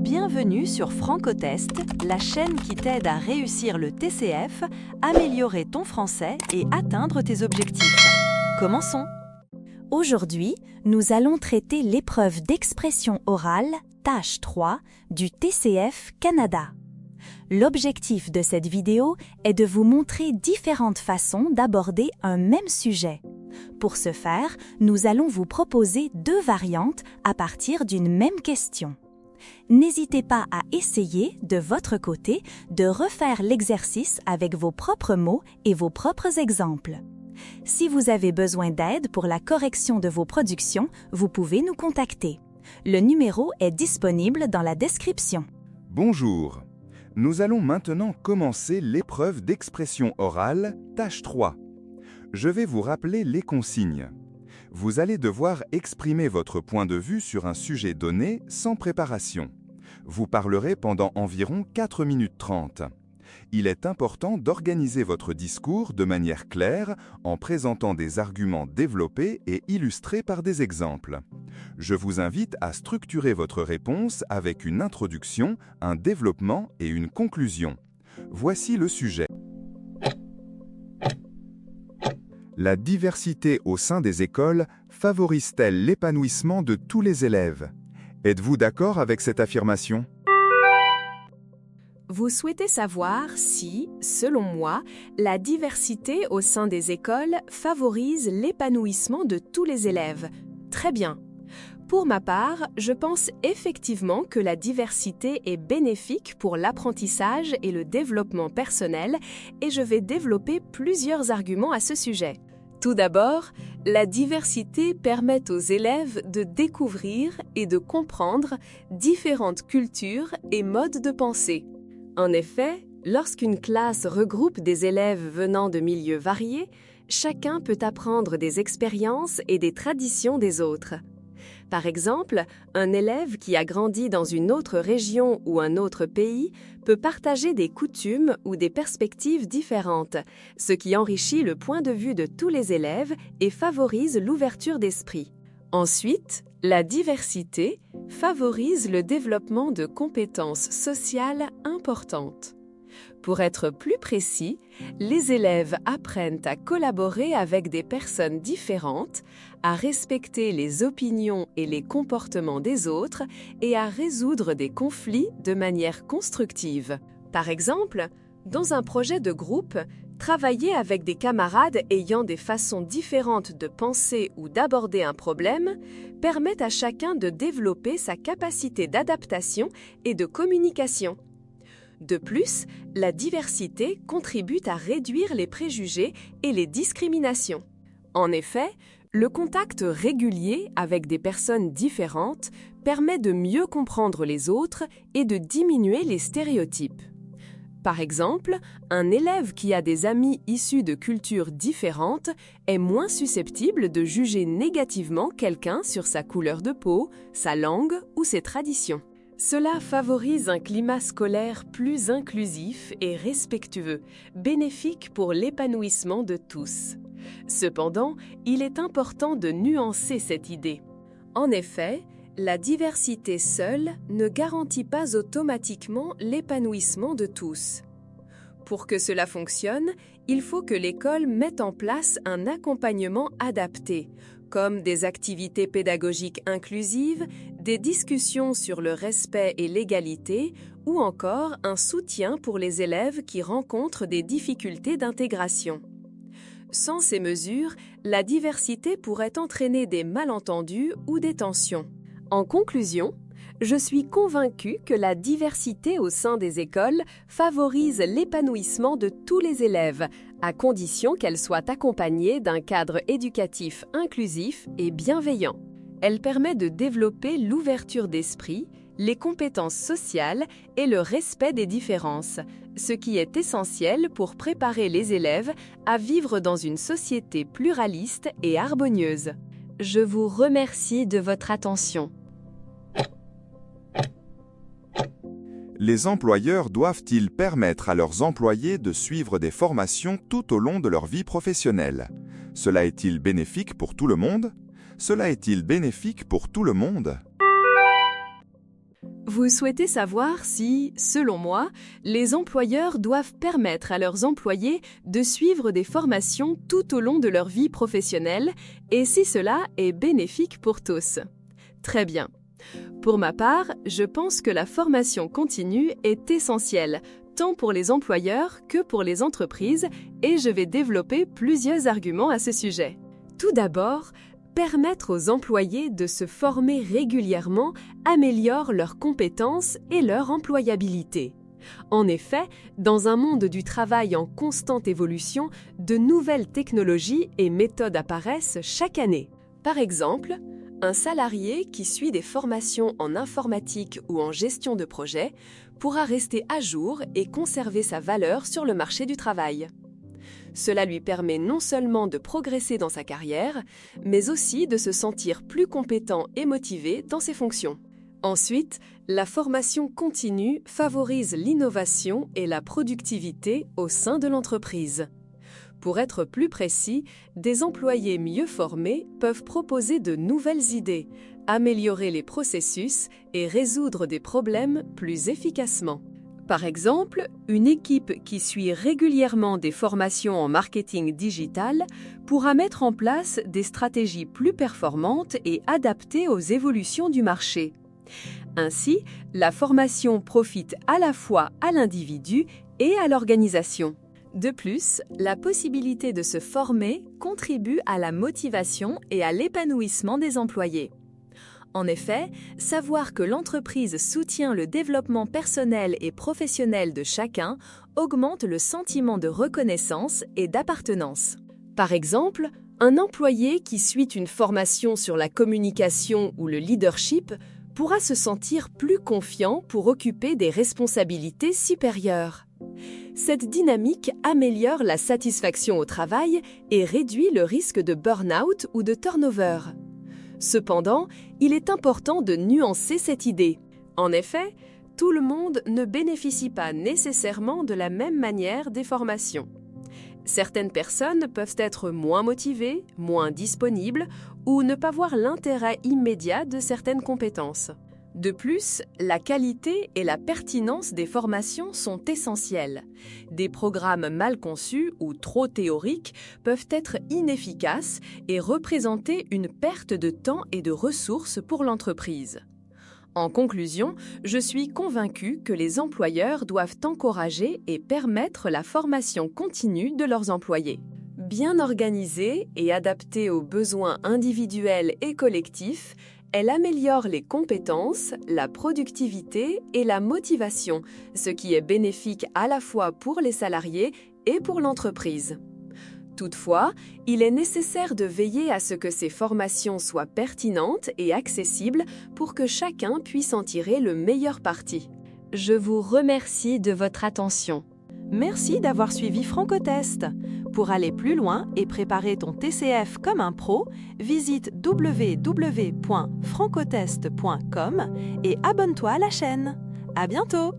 Bienvenue sur Francotest, la chaîne qui t'aide à réussir le TCF, améliorer ton français et atteindre tes objectifs. Commençons! Aujourd'hui, nous allons traiter l'épreuve d'expression orale, tâche 3, du TCF Canada. L'objectif de cette vidéo est de vous montrer différentes façons d'aborder un même sujet. Pour ce faire, nous allons vous proposer 2 variantes à partir d'une même question. N'hésitez pas à essayer, de votre côté, de refaire l'exercice avec vos propres mots et vos propres exemples. Si vous avez besoin d'aide pour la correction de vos productions, vous pouvez nous contacter. Le numéro est disponible dans la description. Bonjour. Nous allons maintenant commencer l'épreuve d'expression orale, tâche 3. Je vais vous rappeler les consignes. Vous allez devoir exprimer votre point de vue sur un sujet donné sans préparation. Vous parlerez pendant environ 4 minutes 30. Il est important d'organiser votre discours de manière claire en présentant des arguments développés et illustrés par des exemples. Je vous invite à structurer votre réponse avec une introduction, un développement et une conclusion. Voici le sujet. La diversité au sein des écoles favorise-t-elle l'épanouissement de tous les élèves? Êtes-vous d'accord avec cette affirmation? Vous souhaitez savoir si, selon moi, la diversité au sein des écoles favorise l'épanouissement de tous les élèves. Très bien. Pour ma part, je pense effectivement que la diversité est bénéfique pour l'apprentissage et le développement personnel et je vais développer plusieurs arguments à ce sujet. Tout d'abord, la diversité permet aux élèves de découvrir et de comprendre différentes cultures et modes de pensée. En effet, lorsqu'une classe regroupe des élèves venant de milieux variés, chacun peut apprendre des expériences et des traditions des autres. Par exemple, un élève qui a grandi dans une autre région ou un autre pays peut partager des coutumes ou des perspectives différentes, ce qui enrichit le point de vue de tous les élèves et favorise l'ouverture d'esprit. Ensuite, la diversité favorise le développement de compétences sociales importantes. Pour être plus précis, les élèves apprennent à collaborer avec des personnes différentes, à respecter les opinions et les comportements des autres et à résoudre des conflits de manière constructive. Par exemple, dans un projet de groupe, travailler avec des camarades ayant des façons différentes de penser ou d'aborder un problème permet à chacun de développer sa capacité d'adaptation et de communication. De plus, la diversité contribue à réduire les préjugés et les discriminations. En effet, le contact régulier avec des personnes différentes permet de mieux comprendre les autres et de diminuer les stéréotypes. Par exemple, un élève qui a des amis issus de cultures différentes est moins susceptible de juger négativement quelqu'un sur sa couleur de peau, sa langue ou ses traditions. Cela favorise un climat scolaire plus inclusif et respectueux, bénéfique pour l'épanouissement de tous. Cependant, il est important de nuancer cette idée. En effet, la diversité seule ne garantit pas automatiquement l'épanouissement de tous. Pour que cela fonctionne, il faut que l'école mette en place un accompagnement adapté, comme des activités pédagogiques inclusives, des discussions sur le respect et l'égalité, ou encore un soutien pour les élèves qui rencontrent des difficultés d'intégration. Sans ces mesures, la diversité pourrait entraîner des malentendus ou des tensions. En conclusion, je suis convaincue que la diversité au sein des écoles favorise l'épanouissement de tous les élèves, à condition qu'elle soit accompagnée d'un cadre éducatif inclusif et bienveillant. Elle permet de développer l'ouverture d'esprit, les compétences sociales et le respect des différences, ce qui est essentiel pour préparer les élèves à vivre dans une société pluraliste et harmonieuse. Je vous remercie de votre attention. Les employeurs doivent-ils permettre à leurs employés de suivre des formations tout au long de leur vie professionnelle? Cela est-il bénéfique pour tout le monde? Cela est-il bénéfique pour tout le monde? Vous souhaitez savoir si, selon moi, les employeurs doivent permettre à leurs employés de suivre des formations tout au long de leur vie professionnelle et si cela est bénéfique pour tous. Très bien. Pour ma part, je pense que la formation continue est essentielle, tant pour les employeurs que pour les entreprises, et je vais développer plusieurs arguments à ce sujet. Tout d'abord, permettre aux employés de se former régulièrement améliore leurs compétences et leur employabilité. En effet, dans un monde du travail en constante évolution, de nouvelles technologies et méthodes apparaissent chaque année. Par exemple, un salarié qui suit des formations en informatique ou en gestion de projet pourra rester à jour et conserver sa valeur sur le marché du travail. Cela lui permet non seulement de progresser dans sa carrière, mais aussi de se sentir plus compétent et motivé dans ses fonctions. Ensuite, la formation continue favorise l'innovation et la productivité au sein de l'entreprise. Pour être plus précis, des employés mieux formés peuvent proposer de nouvelles idées, améliorer les processus et résoudre des problèmes plus efficacement. Par exemple, une équipe qui suit régulièrement des formations en marketing digital pourra mettre en place des stratégies plus performantes et adaptées aux évolutions du marché. Ainsi, la formation profite à la fois à l'individu et à l'organisation. De plus, la possibilité de se former contribue à la motivation et à l'épanouissement des employés. En effet, savoir que l'entreprise soutient le développement personnel et professionnel de chacun augmente le sentiment de reconnaissance et d'appartenance. Par exemple, un employé qui suit une formation sur la communication ou le leadership pourra se sentir plus confiant pour occuper des responsabilités supérieures. Cette dynamique améliore la satisfaction au travail et réduit le risque de burn-out ou de turnover. Cependant, il est important de nuancer cette idée. En effet, tout le monde ne bénéficie pas nécessairement de la même manière des formations. Certaines personnes peuvent être moins motivées, moins disponibles ou ne pas voir l'intérêt immédiat de certaines compétences. De plus, la qualité et la pertinence des formations sont essentielles. Des programmes mal conçus ou trop théoriques peuvent être inefficaces et représenter une perte de temps et de ressources pour l'entreprise. En conclusion, je suis convaincue que les employeurs doivent encourager et permettre la formation continue de leurs employés. Bien organisée et adaptée aux besoins individuels et collectifs, elle améliore les compétences, la productivité et la motivation, ce qui est bénéfique à la fois pour les salariés et pour l'entreprise. Toutefois, il est nécessaire de veiller à ce que ces formations soient pertinentes et accessibles pour que chacun puisse en tirer le meilleur parti. Je vous remercie de votre attention. Merci d'avoir suivi Francotest. Pour aller plus loin et préparer ton TCF comme un pro, visite www.francotest.com et abonne-toi à la chaîne. À bientôt!